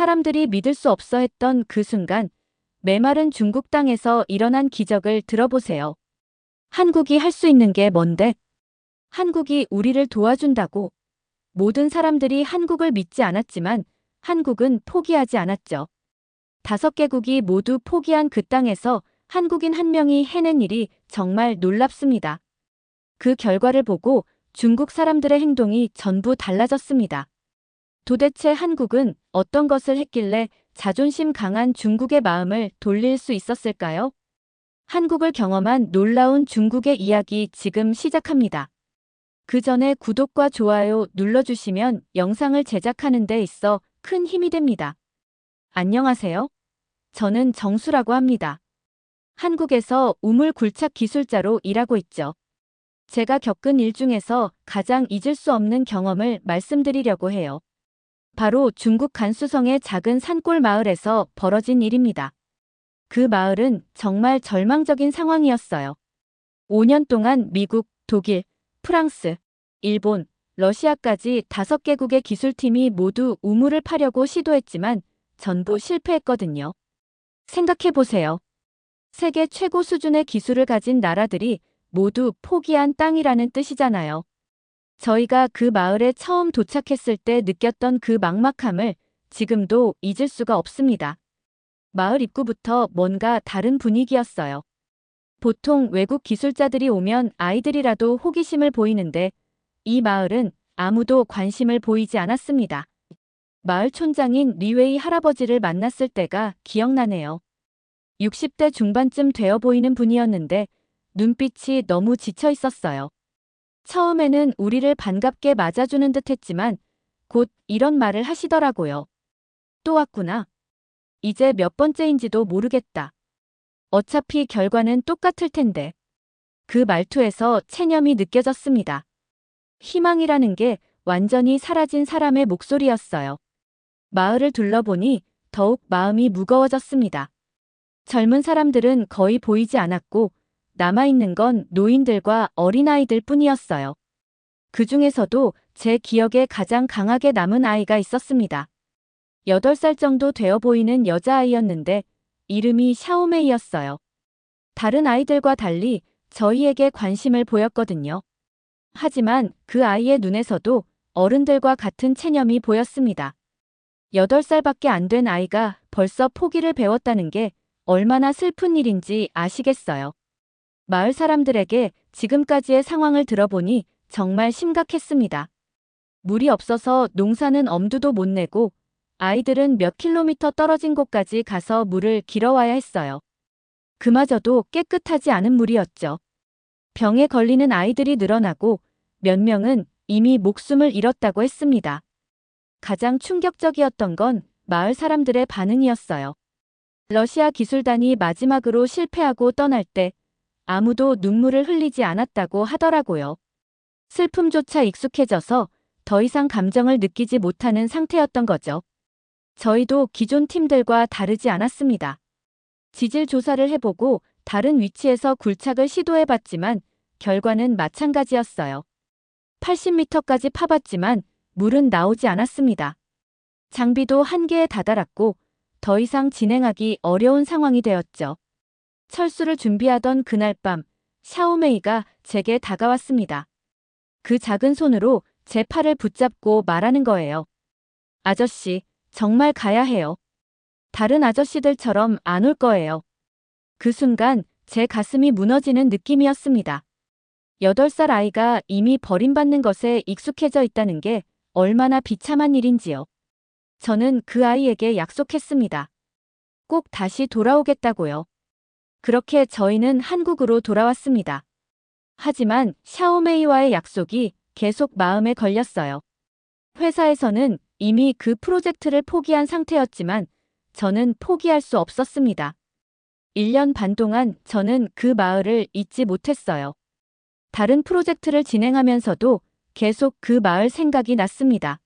사람들이 믿을 수 없어 했던 그 순간, 메마른 중국 땅에서 일어난 기적을 들어보세요. 한국이 할 수 있는 게 뭔데? 한국이 우리를 도와준다고. 모든 사람들이 한국을 믿지 않았지만 한국은 포기하지 않았죠. 5개국이 모두 포기한 그 땅에서 한국인 한 명이 해낸 일이 정말 놀랍습니다. 그 결과를 보고 중국 사람들의 행동이 전부 달라졌습니다. 도대체 한국은 어떤 것을 했길래 자존심 강한 중국의 마음을 돌릴 수 있었을까요? 한국을 경험한 놀라운 중국의 이야기 지금 시작합니다. 그 전에 구독과 좋아요 눌러주시면 영상을 제작하는 데 있어 큰 힘이 됩니다. 안녕하세요. 저는 정수라고 합니다. 한국에서 우물 굴착 기술자로 일하고 있죠. 제가 겪은 일 중에서 가장 잊을 수 없는 경험을 말씀드리려고 해요. 바로 중국 간수성의 작은 산골 마을에서 벌어진 일입니다. 그 마을은 정말 절망적인 상황이었어요. 5년 동안 미국, 독일, 프랑스, 일본, 러시아까지 5개국의 기술팀이 모두 우물을 파려고 시도했지만 전부 실패했거든요. 생각해보세요. 세계 최고 수준의 기술을 가진 나라들이 모두 포기한 땅이라는 뜻이잖아요. 저희가 그 마을에 처음 도착했을 때 느꼈던 그 막막함을 지금도 잊을 수가 없습니다. 마을 입구부터 뭔가 다른 분위기였어요. 보통 외국 기술자들이 오면 아이들이라도 호기심을 보이는데 이 마을은 아무도 관심을 보이지 않았습니다. 마을 촌장인 리웨이 할아버지를 만났을 때가 기억나네요. 60대 중반쯤 되어 보이는 분이었는데 눈빛이 너무 지쳐 있었어요. 처음에는 우리를 반갑게 맞아주는 듯 했지만 곧 이런 말을 하시더라고요. 또 왔구나. 이제 몇 번째인지도 모르겠다. 어차피 결과는 똑같을 텐데. 그 말투에서 체념이 느껴졌습니다. 희망이라는 게 완전히 사라진 사람의 목소리였어요. 마을을 둘러보니 더욱 마음이 무거워졌습니다. 젊은 사람들은 거의 보이지 않았고 남아있는 건 노인들과 어린아이들 뿐이었어요. 그 중에서도 제 기억에 가장 강하게 남은 아이가 있었습니다. 8살 정도 되어 보이는 여자아이였는데 이름이 샤오메이였어요. 다른 아이들과 달리 저희에게 관심을 보였거든요. 하지만 그 아이의 눈에서도 어른들과 같은 체념이 보였습니다. 8살밖에 안 된 아이가 벌써 포기를 배웠다는 게 얼마나 슬픈 일인지 아시겠어요. 마을 사람들에게 지금까지의 상황을 들어보니 정말 심각했습니다. 물이 없어서 농사는 엄두도 못 내고 아이들은 몇 킬로미터 떨어진 곳까지 가서 물을 길어와야 했어요. 그마저도 깨끗하지 않은 물이었죠. 병에 걸리는 아이들이 늘어나고 몇 명은 이미 목숨을 잃었다고 했습니다. 가장 충격적이었던 건 마을 사람들의 반응이었어요. 러시아 기술단이 마지막으로 실패하고 떠날 때 아무도 눈물을 흘리지 않았다고 하더라고요. 슬픔조차 익숙해져서 더 이상 감정을 느끼지 못하는 상태였던 거죠. 저희도 기존 팀들과 다르지 않았습니다. 지질 조사를 해보고 다른 위치에서 굴착을 시도해봤지만 결과는 마찬가지였어요. 80m까지 파봤지만 물은 나오지 않았습니다. 장비도 한계에 다다랐고 더 이상 진행하기 어려운 상황이 되었죠. 철수를 준비하던 그날 밤, 샤오메이가 제게 다가왔습니다. 그 작은 손으로 제 팔을 붙잡고 말하는 거예요. 아저씨, 정말 가야 해요. 다른 아저씨들처럼 안 올 거예요. 그 순간 제 가슴이 무너지는 느낌이었습니다. 8살 아이가 이미 버림받는 것에 익숙해져 있다는 게 얼마나 비참한 일인지요. 저는 그 아이에게 약속했습니다. 꼭 다시 돌아오겠다고요. 그렇게 저희는 한국으로 돌아왔습니다. 하지만 샤오메이와의 약속이 계속 마음에 걸렸어요. 회사에서는 이미 그 프로젝트를 포기한 상태였지만 저는 포기할 수 없었습니다. 1년 반 동안 저는 그 마을을 잊지 못했어요. 다른 프로젝트를 진행하면서도 계속 그 마을 생각이 났습니다.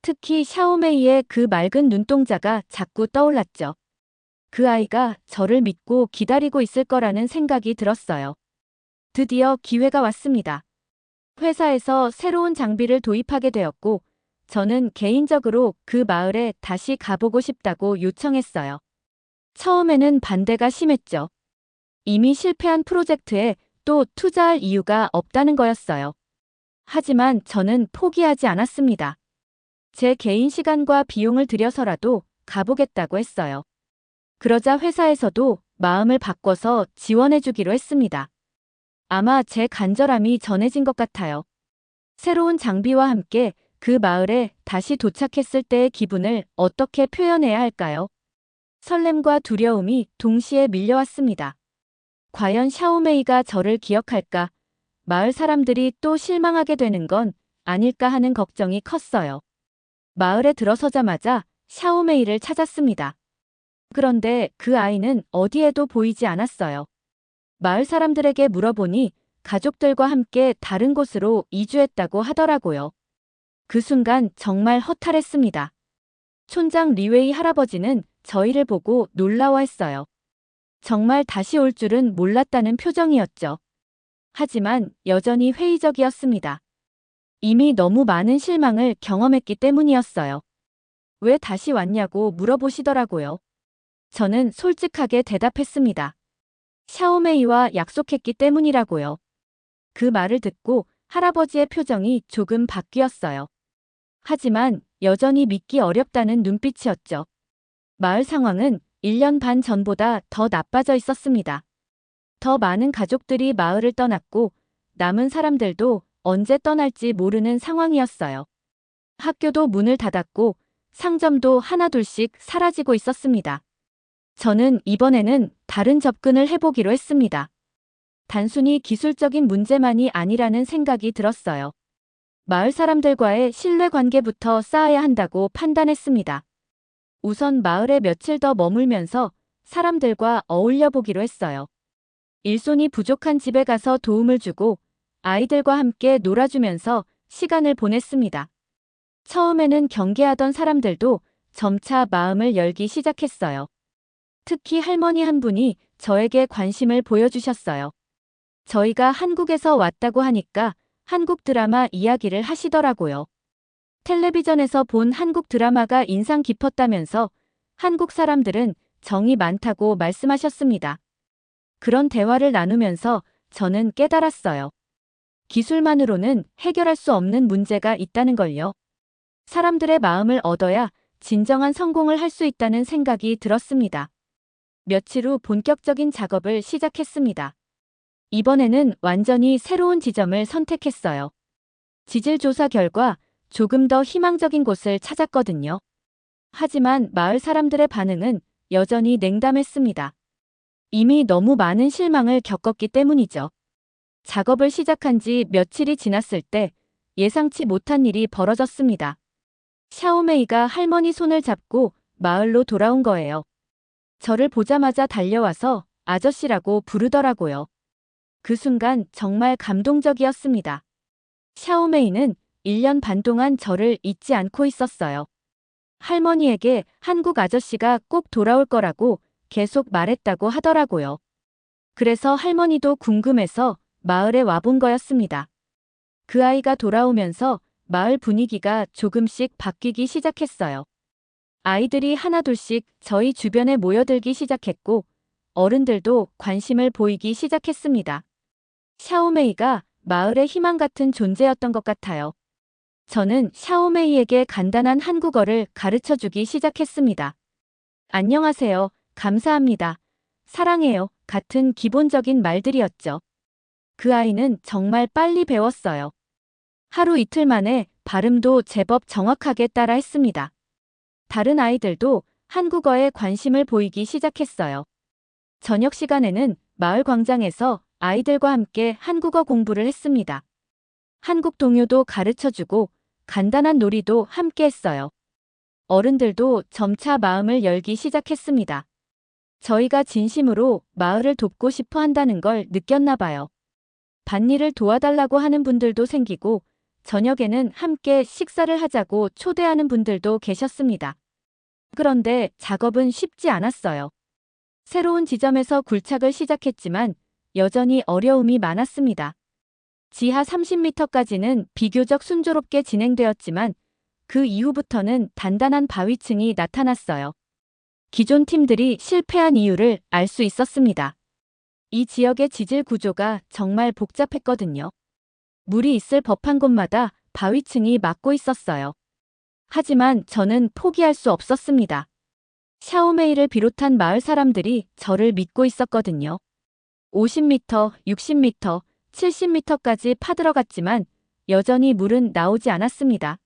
특히 샤오메이의 그 맑은 눈동자가 자꾸 떠올랐죠. 그 아이가 저를 믿고 기다리고 있을 거라는 생각이 들었어요. 드디어 기회가 왔습니다. 회사에서 새로운 장비를 도입하게 되었고 저는 개인적으로 그 마을에 다시 가보고 싶다고 요청했어요. 처음에는 반대가 심했죠. 이미 실패한 프로젝트에 또 투자할 이유가 없다는 거였어요. 하지만 저는 포기하지 않았습니다. 제 개인 시간과 비용을 들여서라도 가보겠다고 했어요. 그러자 회사에서도 마음을 바꿔서 지원해주기로 했습니다. 아마 제 간절함이 전해진 것 같아요. 새로운 장비와 함께 그 마을에 다시 도착했을 때의 기분을 어떻게 표현해야 할까요? 설렘과 두려움이 동시에 밀려왔습니다. 과연 샤오메이가 저를 기억할까? 마을 사람들이 또 실망하게 되는 건 아닐까 하는 걱정이 컸어요. 마을에 들어서자마자 샤오메이를 찾았습니다. 그런데 그 아이는 어디에도 보이지 않았어요. 마을 사람들에게 물어보니 가족들과 함께 다른 곳으로 이주했다고 하더라고요. 그 순간 정말 허탈했습니다. 촌장 리웨이 할아버지는 저희를 보고 놀라워했어요. 정말 다시 올 줄은 몰랐다는 표정이었죠. 하지만 여전히 회의적이었습니다. 이미 너무 많은 실망을 경험했기 때문이었어요. 왜 다시 왔냐고 물어보시더라고요. 저는 솔직하게 대답했습니다. 샤오메이와 약속했기 때문이라고요. 그 말을 듣고 할아버지의 표정이 조금 바뀌었어요. 하지만 여전히 믿기 어렵다는 눈빛이었죠. 마을 상황은 1년 반 전보다 더 나빠져 있었습니다. 더 많은 가족들이 마을을 떠났고 남은 사람들도 언제 떠날지 모르는 상황이었어요. 학교도 문을 닫았고 상점도 하나둘씩 사라지고 있었습니다. 저는 이번에는 다른 접근을 해보기로 했습니다. 단순히 기술적인 문제만이 아니라는 생각이 들었어요. 마을 사람들과의 신뢰 관계부터 쌓아야 한다고 판단했습니다. 우선 마을에 며칠 더 머물면서 사람들과 어울려 보기로 했어요. 일손이 부족한 집에 가서 도움을 주고 아이들과 함께 놀아주면서 시간을 보냈습니다. 처음에는 경계하던 사람들도 점차 마음을 열기 시작했어요. 특히 할머니 한 분이 저에게 관심을 보여주셨어요. 저희가 한국에서 왔다고 하니까 한국 드라마 이야기를 하시더라고요. 텔레비전에서 본 한국 드라마가 인상 깊었다면서 한국 사람들은 정이 많다고 말씀하셨습니다. 그런 대화를 나누면서 저는 깨달았어요. 기술만으로는 해결할 수 없는 문제가 있다는 걸요. 사람들의 마음을 얻어야 진정한 성공을 할 수 있다는 생각이 들었습니다. 며칠 후 본격적인 작업을 시작했습니다. 이번에는 완전히 새로운 지점을 선택했어요. 지질 조사 결과 조금 더 희망적인 곳을 찾았거든요. 하지만 마을 사람들의 반응은 여전히 냉담했습니다. 이미 너무 많은 실망을 겪었기 때문이죠. 작업을 시작한 지 며칠이 지났을 때 예상치 못한 일이 벌어졌습니다. 샤오메이가 할머니 손을 잡고 마을로 돌아온 거예요. 저를 보자마자 달려와서 아저씨라고 부르더라고요. 그 순간 정말 감동적이었습니다. 샤오메이는 1년 반 동안 저를 잊지 않고 있었어요. 할머니에게 한국 아저씨가 꼭 돌아올 거라고 계속 말했다고 하더라고요. 그래서 할머니도 궁금해서 마을에 와본 거였습니다. 그 아이가 돌아오면서 마을 분위기가 조금씩 바뀌기 시작했어요. 아이들이 하나둘씩 저희 주변에 모여들기 시작했고 어른들도 관심을 보이기 시작했습니다. 샤오메이가 마을의 희망 같은 존재였던 것 같아요. 저는 샤오메이에게 간단한 한국어를 가르쳐주기 시작했습니다. 안녕하세요. 감사합니다. 사랑해요. 같은 기본적인 말들이었죠. 그 아이는 정말 빨리 배웠어요. 하루 이틀 만에 발음도 제법 정확하게 따라 했습니다. 다른 아이들도 한국어에 관심을 보이기 시작했어요. 저녁 시간에는 마을 광장에서 아이들과 함께 한국어 공부를 했습니다. 한국 동요도 가르쳐주고 간단한 놀이도 함께 했어요. 어른들도 점차 마음을 열기 시작했습니다. 저희가 진심으로 마을을 돕고 싶어 한다는 걸 느꼈나 봐요. 밭일을 도와달라고 하는 분들도 생기고 저녁에는 함께 식사를 하자고 초대하는 분들도 계셨습니다. 그런데 작업은 쉽지 않았어요. 새로운 지점에서 굴착을 시작했지만 여전히 어려움이 많았습니다. 지하 30m까지는 비교적 순조롭게 진행되었지만 그 이후부터는 단단한 바위층이 나타났어요. 기존 팀들이 실패한 이유를 알 수 있었습니다. 이 지역의 지질 구조가 정말 복잡했거든요. 물이 있을 법한 곳마다 바위층이 막고 있었어요. 하지만 저는 포기할 수 없었습니다. 샤오메이를 비롯한 마을 사람들이 저를 믿고 있었거든요. 50m, 60m, 70m까지 파들어갔지만 여전히 물은 나오지 않았습니다.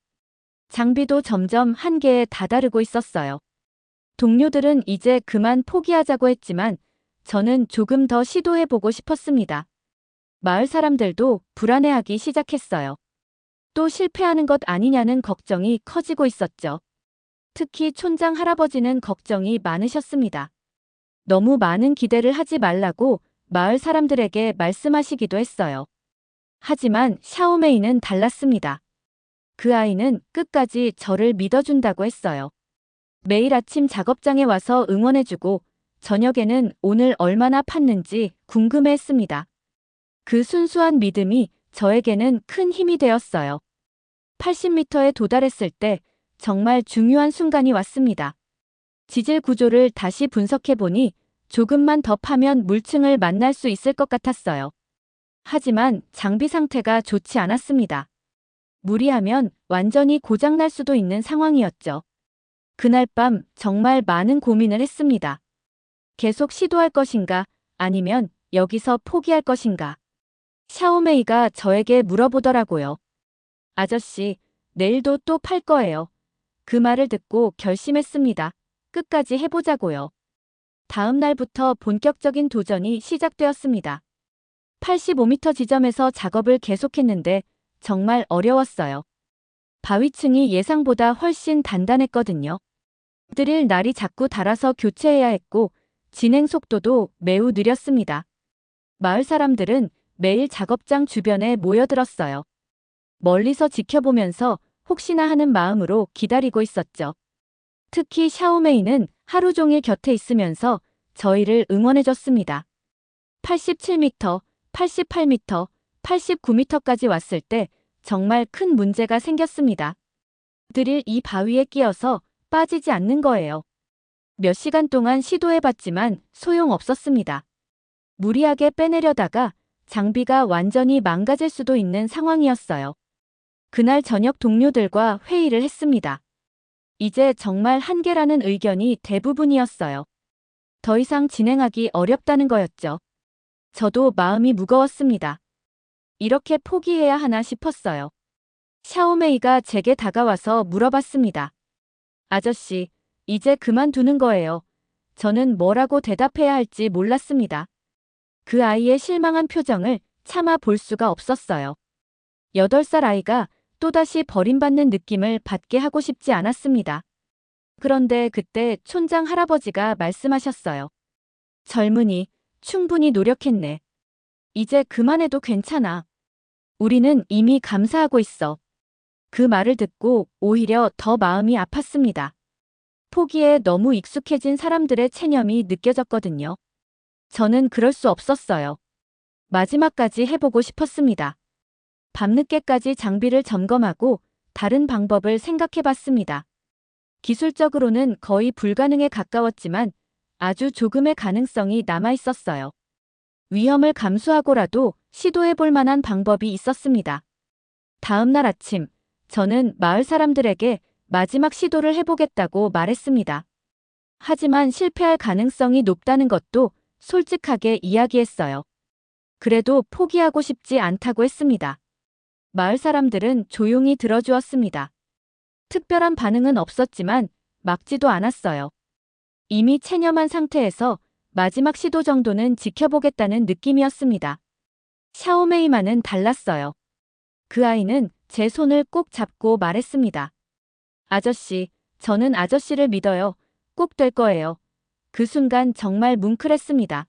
장비도 점점 한계에 다다르고 있었어요. 동료들은 이제 그만 포기하자고 했지만 저는 조금 더 시도해보고 싶었습니다. 마을 사람들도 불안해하기 시작했어요. 또 실패하는 것 아니냐는 걱정이 커지고 있었죠. 특히 촌장 할아버지는 걱정이 많으셨습니다. 너무 많은 기대를 하지 말라고 마을 사람들에게 말씀하시기도 했어요. 하지만 샤오메이는 달랐습니다. 그 아이는 끝까지 저를 믿어준다고 했어요. 매일 아침 작업장에 와서 응원해주고 저녁에는 오늘 얼마나 팠는지 궁금해했습니다. 그 순수한 믿음이 저에게는 큰 힘이 되었어요. 80m에 도달했을 때 정말 중요한 순간이 왔습니다. 지질 구조를 다시 분석해보니 조금만 더 파면 물층을 만날 수 있을 것 같았어요. 하지만 장비 상태가 좋지 않았습니다. 무리하면 완전히 고장날 수도 있는 상황이었죠. 그날 밤 정말 많은 고민을 했습니다. 계속 시도할 것인가 아니면 여기서 포기할 것인가. 샤오메이가 저에게 물어보더라고요. 아저씨, 내일도 또 팔 거예요. 그 말을 듣고 결심했습니다. 끝까지 해보자고요. 다음 날부터 본격적인 도전이 시작되었습니다. 85m 지점에서 작업을 계속했는데 정말 어려웠어요. 바위층이 예상보다 훨씬 단단했거든요. 드릴 날이 자꾸 닳아서 교체해야 했고 진행 속도도 매우 느렸습니다. 마을 사람들은 매일 작업장 주변에 모여들었어요. 멀리서 지켜보면서 혹시나 하는 마음으로 기다리고 있었죠. 특히 샤오메이는 하루 종일 곁에 있으면서 저희를 응원해줬습니다. 87m, 88m, 89m까지 왔을 때 정말 큰 문제가 생겼습니다. 드릴 이 바위에 끼어서 빠지지 않는 거예요. 몇 시간 동안 시도해봤지만 소용없었습니다. 무리하게 빼내려다가 장비가 완전히 망가질 수도 있는 상황이었어요. 그날 저녁 동료들과 회의를 했습니다. 이제 정말 한계라는 의견이 대부분이었어요. 더 이상 진행하기 어렵다는 거였죠. 저도 마음이 무거웠습니다. 이렇게 포기해야 하나 싶었어요. 샤오메이가 제게 다가와서 물어봤습니다. 아저씨, 이제 그만두는 거예요. 저는 뭐라고 대답해야 할지 몰랐습니다. 그 아이의 실망한 표정을 참아 볼 수가 없었어요. 8살 아이가 또다시 버림받는 느낌을 받게 하고 싶지 않았습니다. 그런데 그때 촌장 할아버지가 말씀하셨어요. 젊은이, 충분히 노력했네. 이제 그만해도 괜찮아. 우리는 이미 감사하고 있어. 그 말을 듣고 오히려 더 마음이 아팠습니다. 포기에 너무 익숙해진 사람들의 체념이 느껴졌거든요. 저는 그럴 수 없었어요. 마지막까지 해보고 싶었습니다. 밤늦게까지 장비를 점검하고 다른 방법을 생각해봤습니다. 기술적으로는 거의 불가능에 가까웠지만 아주 조금의 가능성이 남아있었어요. 위험을 감수하고라도 시도해볼 만한 방법이 있었습니다. 다음 날 아침, 저는 마을 사람들에게 마지막 시도를 해보겠다고 말했습니다. 하지만 실패할 가능성이 높다는 것도 솔직하게 이야기했어요. 그래도 포기하고 싶지 않다고 했습니다. 마을 사람들은 조용히 들어주었습니다. 특별한 반응은 없었지만 막지도 않았어요. 이미 체념한 상태에서 마지막 시도 정도는 지켜보겠다는 느낌이었습니다. 샤오메이만은 달랐어요. 그 아이는 제 손을 꼭 잡고 말했습니다. 아저씨, 저는 아저씨를 믿어요. 꼭 될 거예요. 그 순간 정말 뭉클했습니다.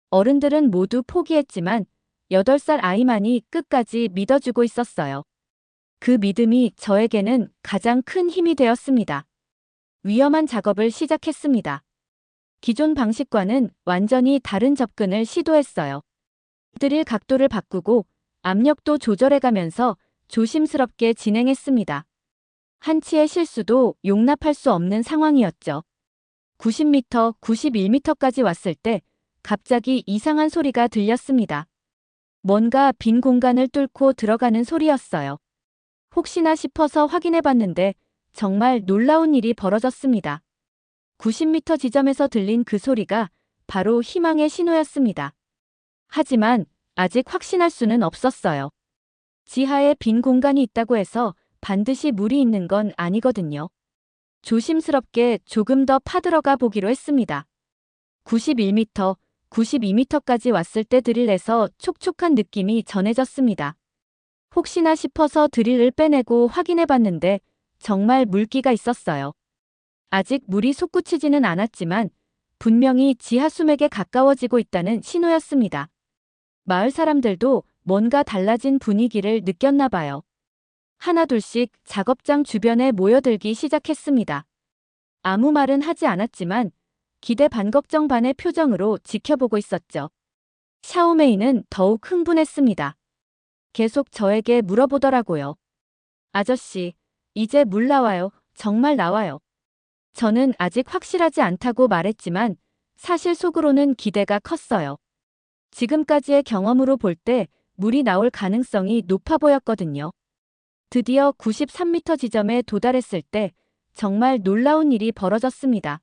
어른들은 모두 포기했지만 8살 아이만이 끝까지 믿어주고 있었어요. 그 믿음이 저에게는 가장 큰 힘이 되었습니다. 위험한 작업을 시작했습니다. 기존 방식과는 완전히 다른 접근을 시도했어요. 드릴 각도를 바꾸고 압력도 조절해가면서 조심스럽게 진행했습니다. 한치의 실수도 용납할 수 없는 상황이었죠. 90m, 91m까지 왔을 때 갑자기 이상한 소리가 들렸습니다. 뭔가 빈 공간을 뚫고 들어가는 소리였어요. 혹시나 싶어서 확인해 봤는데 정말 놀라운 일이 벌어졌습니다. 90m 지점에서 들린 그 소리가 바로 희망의 신호였습니다. 하지만 아직 확신할 수는 없었어요. 지하에 빈 공간이 있다고 해서 반드시 물이 있는 건 아니거든요. 조심스럽게 조금 더 파들어가 보기로 했습니다. 91m, 92m까지 왔을 때 드릴에서 촉촉한 느낌이 전해졌습니다. 혹시나 싶어서 드릴을 빼내고 확인해 봤는데 정말 물기가 있었어요. 아직 물이 솟구치지는 않았지만 분명히 지하수맥에 가까워지고 있다는 신호였습니다. 마을 사람들도 뭔가 달라진 분위기를 느꼈나 봐요. 하나둘씩 작업장 주변에 모여들기 시작했습니다. 아무 말은 하지 않았지만 기대 반 걱정 반의 표정으로 지켜보고 있었죠. 샤오메이는 더욱 흥분했습니다. 계속 저에게 물어보더라고요. 아저씨, 이제 물 나와요. 정말 나와요. 저는 아직 확실하지 않다고 말했지만 사실 속으로는 기대가 컸어요. 지금까지의 경험으로 볼 때 물이 나올 가능성이 높아 보였거든요. 드디어 93m 지점에 도달했을 때 정말 놀라운 일이 벌어졌습니다.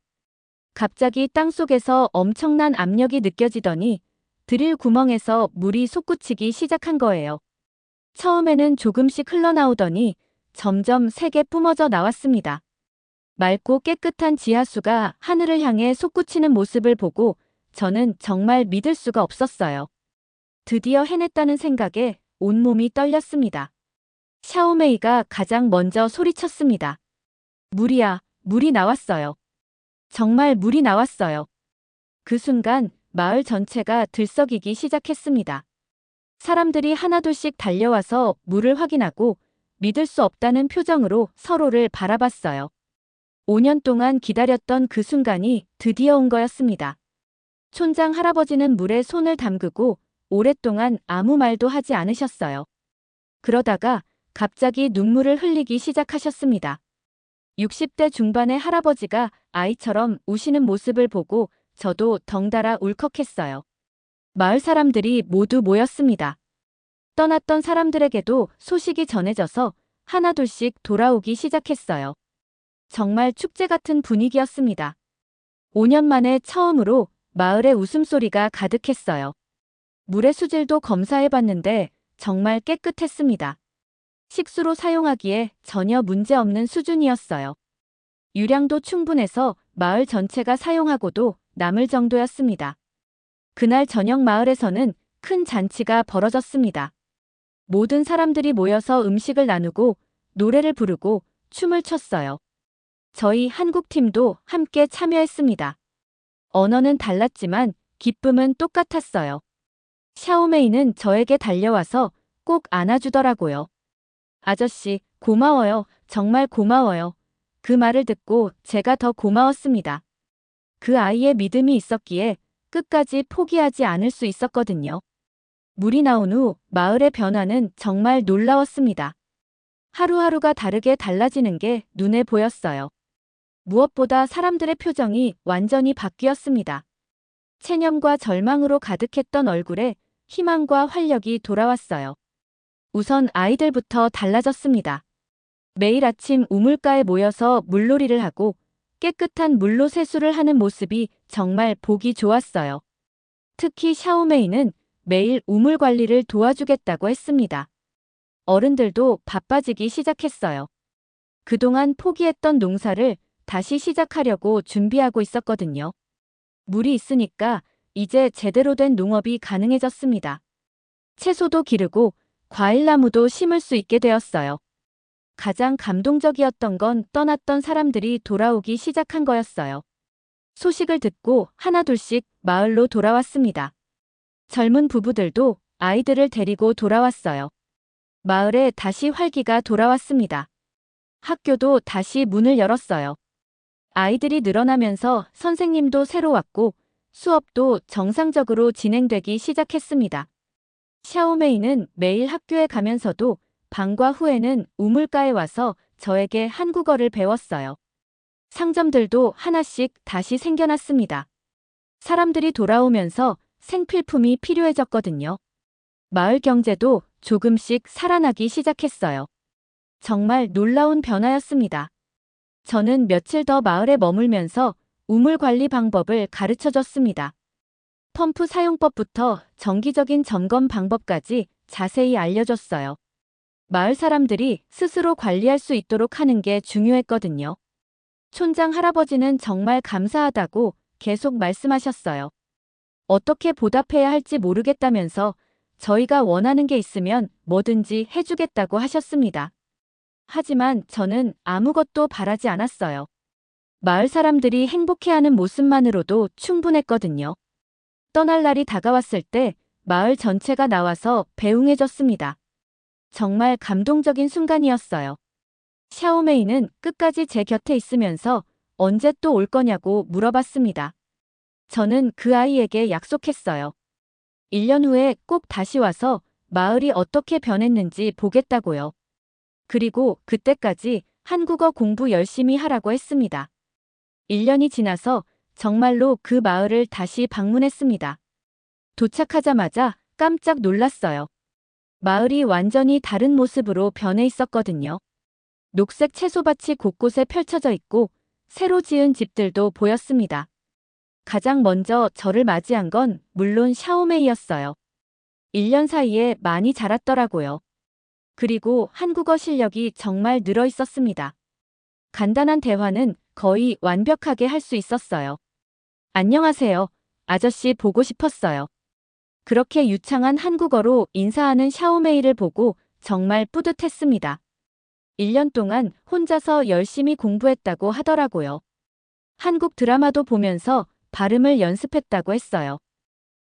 갑자기 땅속에서 엄청난 압력이 느껴지더니 드릴 구멍에서 물이 솟구치기 시작한 거예요. 처음에는 조금씩 흘러나오더니 점점 세게 뿜어져 나왔습니다. 맑고 깨끗한 지하수가 하늘을 향해 솟구치는 모습을 보고 저는 정말 믿을 수가 없었어요. 드디어 해냈다는 생각에 온몸이 떨렸습니다. 샤오메이가 가장 먼저 소리쳤습니다. 물이야, 물이 나왔어요. 정말 물이 나왔어요. 그 순간 마을 전체가 들썩이기 시작했습니다. 사람들이 하나둘씩 달려와서 물을 확인하고 믿을 수 없다는 표정으로 서로를 바라봤어요. 5년 동안 기다렸던 그 순간이 드디어 온 거였습니다. 촌장 할아버지는 물에 손을 담그고 오랫동안 아무 말도 하지 않으셨어요. 그러다가 갑자기 눈물을 흘리기 시작하셨습니다. 60대 중반의 할아버지가 아이처럼 우시는 모습을 보고 저도 덩달아 울컥했어요. 마을 사람들이 모두 모였습니다. 떠났던 사람들에게도 소식이 전해져서 하나둘씩 돌아오기 시작했어요. 정말 축제 같은 분위기였습니다. 5년 만에 처음으로 마을에 웃음소리가 가득했어요. 물의 수질도 검사해봤는데 정말 깨끗했습니다. 식수로 사용하기에 전혀 문제없는 수준이었어요. 유량도 충분해서 마을 전체가 사용하고도 남을 정도였습니다. 그날 저녁 마을에서는 큰 잔치가 벌어졌습니다. 모든 사람들이 모여서 음식을 나누고 노래를 부르고 춤을 췄어요. 저희 한국팀도 함께 참여했습니다. 언어는 달랐지만 기쁨은 똑같았어요. 샤오메이는 저에게 달려와서 꼭 안아주더라고요. 아저씨, 고마워요. 정말 고마워요. 그 말을 듣고 제가 더 고마웠습니다. 그 아이의 믿음이 있었기에 끝까지 포기하지 않을 수 있었거든요. 물이 나온 후 마을의 변화는 정말 놀라웠습니다. 하루하루가 다르게 달라지는 게 눈에 보였어요. 무엇보다 사람들의 표정이 완전히 바뀌었습니다. 체념과 절망으로 가득했던 얼굴에 희망과 활력이 돌아왔어요. 우선 아이들부터 달라졌습니다. 매일 아침 우물가에 모여서 물놀이를 하고 깨끗한 물로 세수를 하는 모습이 정말 보기 좋았어요. 특히 샤오메이는 매일 우물 관리를 도와주겠다고 했습니다. 어른들도 바빠지기 시작했어요. 그동안 포기했던 농사를 다시 시작하려고 준비하고 있었거든요. 물이 있으니까 이제 제대로 된 농업이 가능해졌습니다. 채소도 기르고 과일나무도 심을 수 있게 되었어요. 가장 감동적이었던 건 떠났던 사람들이 돌아오기 시작한 거였어요. 소식을 듣고 하나둘씩 마을로 돌아왔습니다. 젊은 부부들도 아이들을 데리고 돌아왔어요. 마을에 다시 활기가 돌아왔습니다. 학교도 다시 문을 열었어요. 아이들이 늘어나면서 선생님도 새로 왔고 수업도 정상적으로 진행되기 시작했습니다. 샤오메이는 매일 학교에 가면서도 방과 후에는 우물가에 와서 저에게 한국어를 배웠어요. 상점들도 하나씩 다시 생겨났습니다. 사람들이 돌아오면서 생필품이 필요해졌거든요. 마을 경제도 조금씩 살아나기 시작했어요. 정말 놀라운 변화였습니다. 저는 며칠 더 마을에 머물면서 우물 관리 방법을 가르쳐 줬습니다. 펌프 사용법부터 정기적인 점검 방법까지 자세히 알려줬어요. 마을 사람들이 스스로 관리할 수 있도록 하는 게 중요했거든요. 촌장 할아버지는 정말 감사하다고 계속 말씀하셨어요. 어떻게 보답해야 할지 모르겠다면서 저희가 원하는 게 있으면 뭐든지 해주겠다고 하셨습니다. 하지만 저는 아무것도 바라지 않았어요. 마을 사람들이 행복해하는 모습만으로도 충분했거든요. 떠날 날이 다가왔을 때 마을 전체가 나와서 배웅해줬습니다. 정말 감동적인 순간이었어요. 샤오메이는 끝까지 제 곁에 있으면서 언제 또 올 거냐고 물어봤습니다. 저는 그 아이에게 약속했어요. 1년 후에 꼭 다시 와서 마을이 어떻게 변했는지 보겠다고요. 그리고 그때까지 한국어 공부 열심히 하라고 했습니다. 1년이 지나서 정말로 그 마을을 다시 방문했습니다. 도착하자마자 깜짝 놀랐어요. 마을이 완전히 다른 모습으로 변해 있었거든요. 녹색 채소밭이 곳곳에 펼쳐져 있고 새로 지은 집들도 보였습니다. 가장 먼저 저를 맞이한 건 물론 샤오메이였어요. 1년 사이에 많이 자랐더라고요. 그리고 한국어 실력이 정말 늘어 있었습니다. 간단한 대화는 거의 완벽하게 할 수 있었어요. 안녕하세요. 아저씨 보고 싶었어요. 그렇게 유창한 한국어로 인사하는 샤오메이를 보고 정말 뿌듯했습니다. 1년 동안 혼자서 열심히 공부했다고 하더라고요. 한국 드라마도 보면서 발음을 연습했다고 했어요.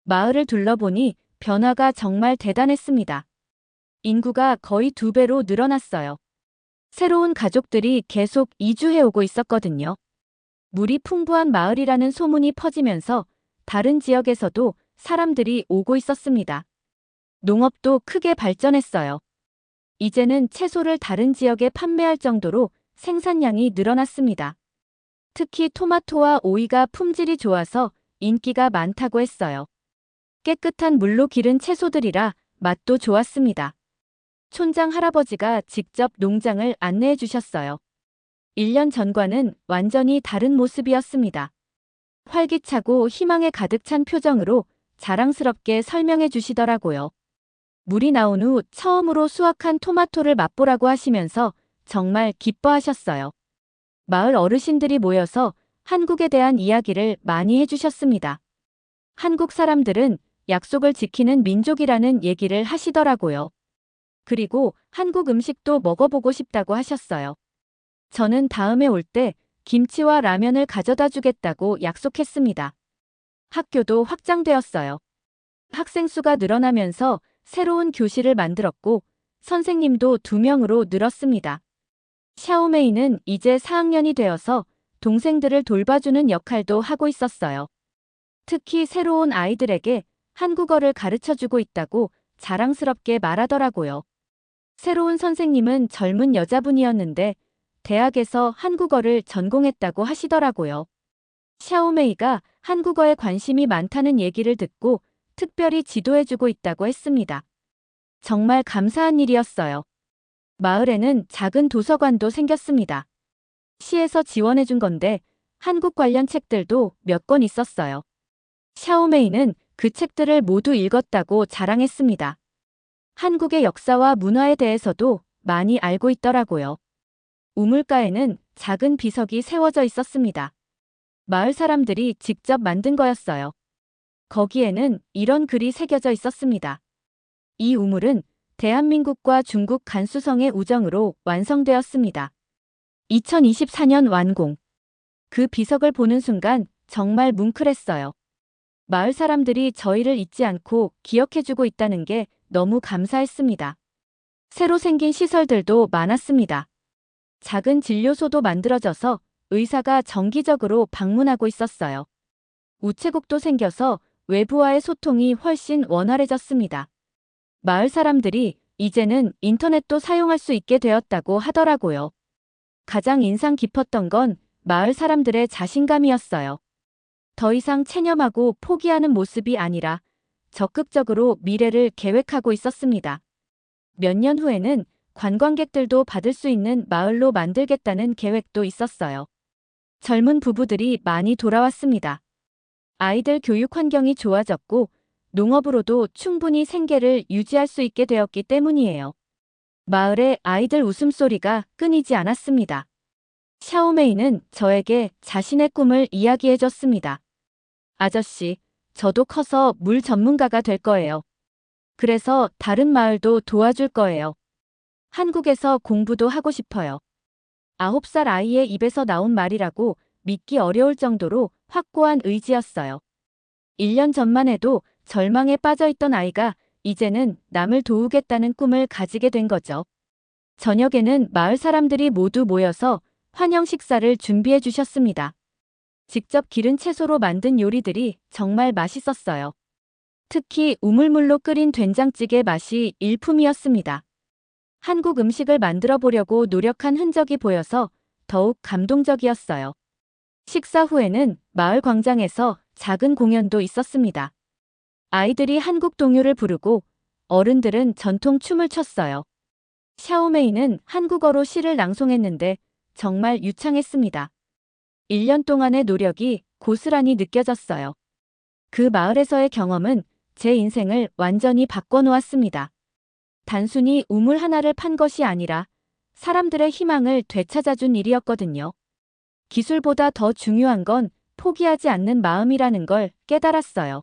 마을을 둘러보니 변화가 정말 대단했습니다. 인구가 거의 2배로 늘어났어요. 새로운 가족들이 계속 이주해오고 있었거든요. 물이 풍부한 마을이라는 소문이 퍼지면서 다른 지역에서도 사람들이 오고 있었습니다. 농업도 크게 발전했어요. 이제는 채소를 다른 지역에 판매할 정도로 생산량이 늘어났습니다. 특히 토마토와 오이가 품질이 좋아서 인기가 많다고 했어요. 깨끗한 물로 기른 채소들이라 맛도 좋았습니다. 촌장 할아버지가 직접 농장을 안내해 주셨어요. 1년 전과는 완전히 다른 모습이었습니다. 활기차고 희망에 가득 찬 표정으로 자랑스럽게 설명해 주시더라고요. 물이 나온 후 처음으로 수확한 토마토를 맛보라고 하시면서 정말 기뻐하셨어요. 마을 어르신들이 모여서 한국에 대한 이야기를 많이 해주셨습니다. 한국 사람들은 약속을 지키는 민족이라는 얘기를 하시더라고요. 그리고 한국 음식도 먹어보고 싶다고 하셨어요. 저는 다음에 올 때 김치와 라면을 가져다 주겠다고 약속했습니다. 학교도 확장되었어요. 학생 수가 늘어나면서 새로운 교실을 만들었고 선생님도 2명으로 늘었습니다. 샤오메이는 이제 4학년이 되어서 동생들을 돌봐주는 역할도 하고 있었어요. 특히 새로운 아이들에게 한국어를 가르쳐주고 있다고 자랑스럽게 말하더라고요. 새로운 선생님은 젊은 여자분이었는데 대학에서 한국어를 전공했다고 하시더라고요. 샤오메이가 한국어에 관심이 많다는 얘기를 듣고 특별히 지도해주고 있다고 했습니다. 정말 감사한 일이었어요. 마을에는 작은 도서관도 생겼습니다. 시에서 지원해준 건데 한국 관련 책들도 몇 권 있었어요. 샤오메이는 그 책들을 모두 읽었다고 자랑했습니다. 한국의 역사와 문화에 대해서도 많이 알고 있더라고요. 우물가에는 작은 비석이 세워져 있었습니다. 마을 사람들이 직접 만든 거였어요. 거기에는 이런 글이 새겨져 있었습니다. 이 우물은 대한민국과 중국 간수성의 우정으로 완성되었습니다. 2024년 완공. 그 비석을 보는 순간 정말 뭉클했어요. 마을 사람들이 저희를 잊지 않고 기억해주고 있다는 게 너무 감사했습니다. 새로 생긴 시설들도 많았습니다. 작은 진료소도 만들어져서 의사가 정기적으로 방문하고 있었어요. 우체국도 생겨서 외부와의 소통이 훨씬 원활해졌습니다. 마을 사람들이 이제는 인터넷도 사용할 수 있게 되었다고 하더라고요. 가장 인상 깊었던 건 마을 사람들의 자신감이었어요. 더 이상 체념하고 포기하는 모습이 아니라 적극적으로 미래를 계획하고 있었습니다. 몇 년 후에는 관광객들도 받을 수 있는 마을로 만들겠다는 계획도 있었어요. 젊은 부부들이 많이 돌아왔습니다. 아이들 교육 환경이 좋아졌고 농업으로도 충분히 생계를 유지할 수 있게 되었기 때문이에요. 마을의 아이들 웃음소리가 끊이지 않았습니다. 샤오메이는 저에게 자신의 꿈을 이야기해줬습니다. 아저씨, 저도 커서 물 전문가가 될 거예요. 그래서 다른 마을도 도와줄 거예요. 한국에서 공부도 하고 싶어요. 9살 아이의 입에서 나온 말이라고 믿기 어려울 정도로 확고한 의지였어요. 1년 전만 해도 절망에 빠져있던 아이가 이제는 남을 도우겠다는 꿈을 가지게 된 거죠. 저녁에는 마을 사람들이 모두 모여서 환영 식사를 준비해 주셨습니다. 직접 기른 채소로 만든 요리들이 정말 맛있었어요. 특히 우물물로 끓인 된장찌개 맛이 일품이었습니다. 한국 음식을 만들어 보려고 노력한 흔적이 보여서 더욱 감동적이었어요. 식사 후에는 마을 광장에서 작은 공연도 있었습니다. 아이들이 한국 동요를 부르고 어른들은 전통 춤을 췄어요. 샤오메이는 한국어로 시를 낭송했는데 정말 유창했습니다. 1년 동안의 노력이 고스란히 느껴졌어요. 그 마을에서의 경험은 제 인생을 완전히 바꿔놓았습니다. 단순히 우물 하나를 판 것이 아니라 사람들의 희망을 되찾아준 일이었거든요. 기술보다 더 중요한 건 포기하지 않는 마음이라는 걸 깨달았어요.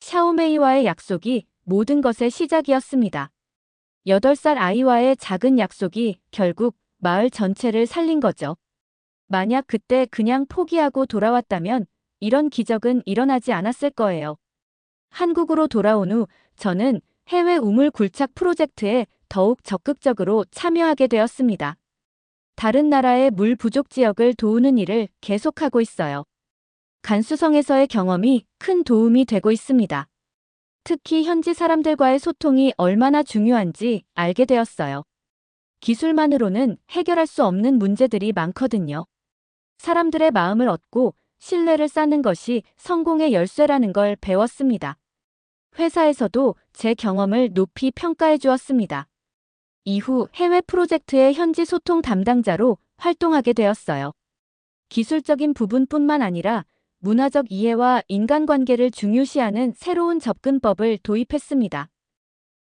샤오메이와의 약속이 모든 것의 시작이었습니다. 8살 아이와의 작은 약속이 결국 마을 전체를 살린 거죠. 만약 그때 그냥 포기하고 돌아왔다면 이런 기적은 일어나지 않았을 거예요. 한국으로 돌아온 후 저는 해외 우물 굴착 프로젝트에 더욱 적극적으로 참여하게 되었습니다. 다른 나라의 물 부족 지역을 도우는 일을 계속하고 있어요. 간수성에서의 경험이 큰 도움이 되고 있습니다. 특히 현지 사람들과의 소통이 얼마나 중요한지 알게 되었어요. 기술만으로는 해결할 수 없는 문제들이 많거든요. 사람들의 마음을 얻고 신뢰를 쌓는 것이 성공의 열쇠라는 걸 배웠습니다. 회사에서도 제 경험을 높이 평가해 주었습니다. 이후 해외 프로젝트의 현지 소통 담당자로 활동하게 되었어요. 기술적인 부분뿐만 아니라 문화적 이해와 인간관계를 중요시하는 새로운 접근법을 도입했습니다.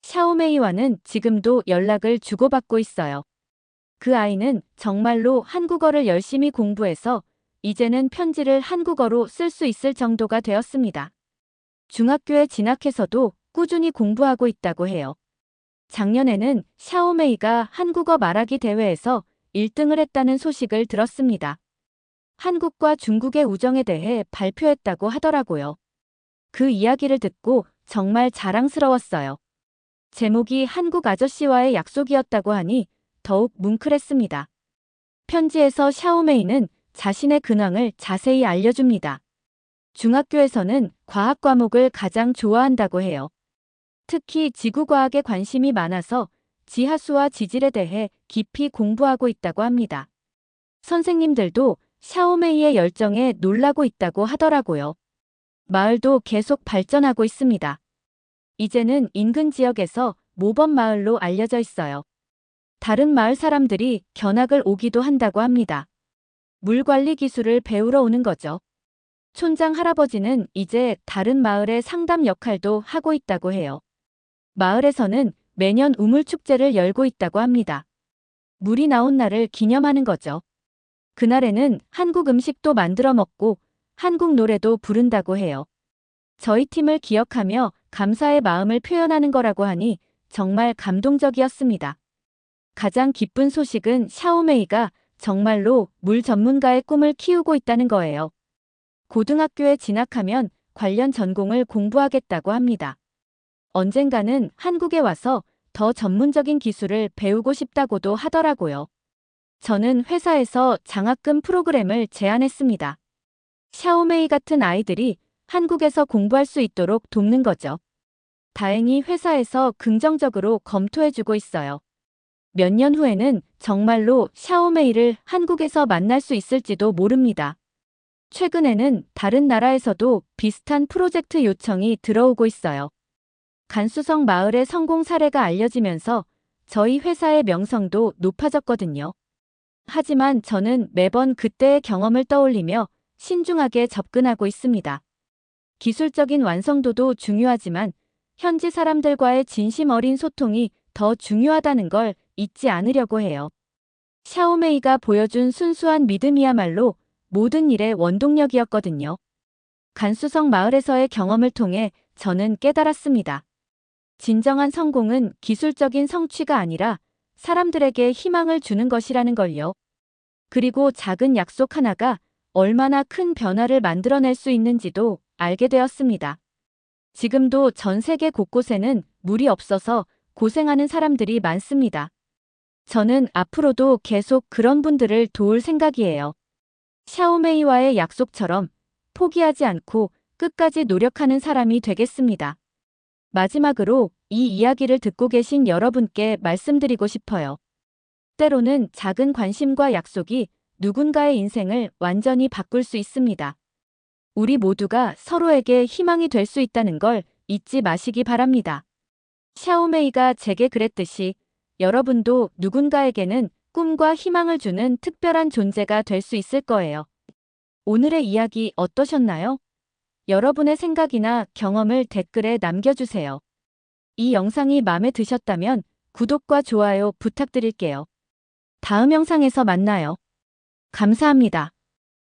샤오메이와는 지금도 연락을 주고받고 있어요. 그 아이는 정말로 한국어를 열심히 공부해서 이제는 편지를 한국어로 쓸 수 있을 정도가 되었습니다. 중학교에 진학해서도 꾸준히 공부하고 있다고 해요. 작년에는 샤오메이가 한국어 말하기 대회에서 1등을 했다는 소식을 들었습니다. 한국과 중국의 우정에 대해 발표했다고 하더라고요. 그 이야기를 듣고 정말 자랑스러웠어요. 제목이 한국 아저씨와의 약속이었다고 하니 더욱 뭉클했습니다. 편지에서 샤오메이는 자신의 근황을 자세히 알려줍니다. 중학교에서는 과학 과목을 가장 좋아한다고 해요. 특히 지구과학에 관심이 많아서 지하수와 지질에 대해 깊이 공부하고 있다고 합니다. 선생님들도 샤오메이의 열정에 놀라고 있다고 하더라고요. 마을도 계속 발전하고 있습니다. 이제는 인근 지역에서 모범 마을로 알려져 있어요. 다른 마을 사람들이 견학을 오기도 한다고 합니다. 물 관리 기술을 배우러 오는 거죠. 촌장 할아버지는 이제 다른 마을의 상담 역할도 하고 있다고 해요. 마을에서는 매년 우물 축제를 열고 있다고 합니다. 물이 나온 날을 기념하는 거죠. 그날에는 한국 음식도 만들어 먹고 한국 노래도 부른다고 해요. 저희 팀을 기억하며 감사의 마음을 표현하는 거라고 하니 정말 감동적이었습니다. 가장 기쁜 소식은 샤오메이가 정말로 물 전문가의 꿈을 키우고 있다는 거예요. 고등학교에 진학하면 관련 전공을 공부하겠다고 합니다. 언젠가는 한국에 와서 더 전문적인 기술을 배우고 싶다고도 하더라고요. 저는 회사에서 장학금 프로그램을 제안했습니다. 샤오메이 같은 아이들이 한국에서 공부할 수 있도록 돕는 거죠. 다행히 회사에서 긍정적으로 검토해주고 있어요. 몇 년 후에는 정말로 샤오메이를 한국에서 만날 수 있을지도 모릅니다. 최근에는 다른 나라에서도 비슷한 프로젝트 요청이 들어오고 있어요. 간수성 마을의 성공 사례가 알려지면서 저희 회사의 명성도 높아졌거든요. 하지만 저는 매번 그때의 경험을 떠올리며 신중하게 접근하고 있습니다. 기술적인 완성도도 중요하지만 현지 사람들과의 진심 어린 소통이 더 중요하다는 걸 잊지 않으려고 해요. 샤오메이가 보여준 순수한 믿음이야말로 모든 일의 원동력이었거든요. 간수성 마을에서의 경험을 통해 저는 깨달았습니다. 진정한 성공은 기술적인 성취가 아니라 사람들에게 희망을 주는 것이라는 걸요. 그리고 작은 약속 하나가 얼마나 큰 변화를 만들어낼 수 있는지도 알게 되었습니다. 지금도 전 세계 곳곳에는 물이 없어서 고생하는 사람들이 많습니다. 저는 앞으로도 계속 그런 분들을 도울 생각이에요. 샤오메이와의 약속처럼 포기하지 않고 끝까지 노력하는 사람이 되겠습니다. 마지막으로 이 이야기를 듣고 계신 여러분께 말씀드리고 싶어요. 때로는 작은 관심과 약속이 누군가의 인생을 완전히 바꿀 수 있습니다. 우리 모두가 서로에게 희망이 될 수 있다는 걸 잊지 마시기 바랍니다. 샤오메이가 제게 그랬듯이 여러분도 누군가에게는 꿈과 희망을 주는 특별한 존재가 될 수 있을 거예요. 오늘의 이야기 어떠셨나요? 여러분의 생각이나 경험을 댓글에 남겨주세요. 이 영상이 마음에 드셨다면 구독과 좋아요 부탁드릴게요. 다음 영상에서 만나요. 감사합니다.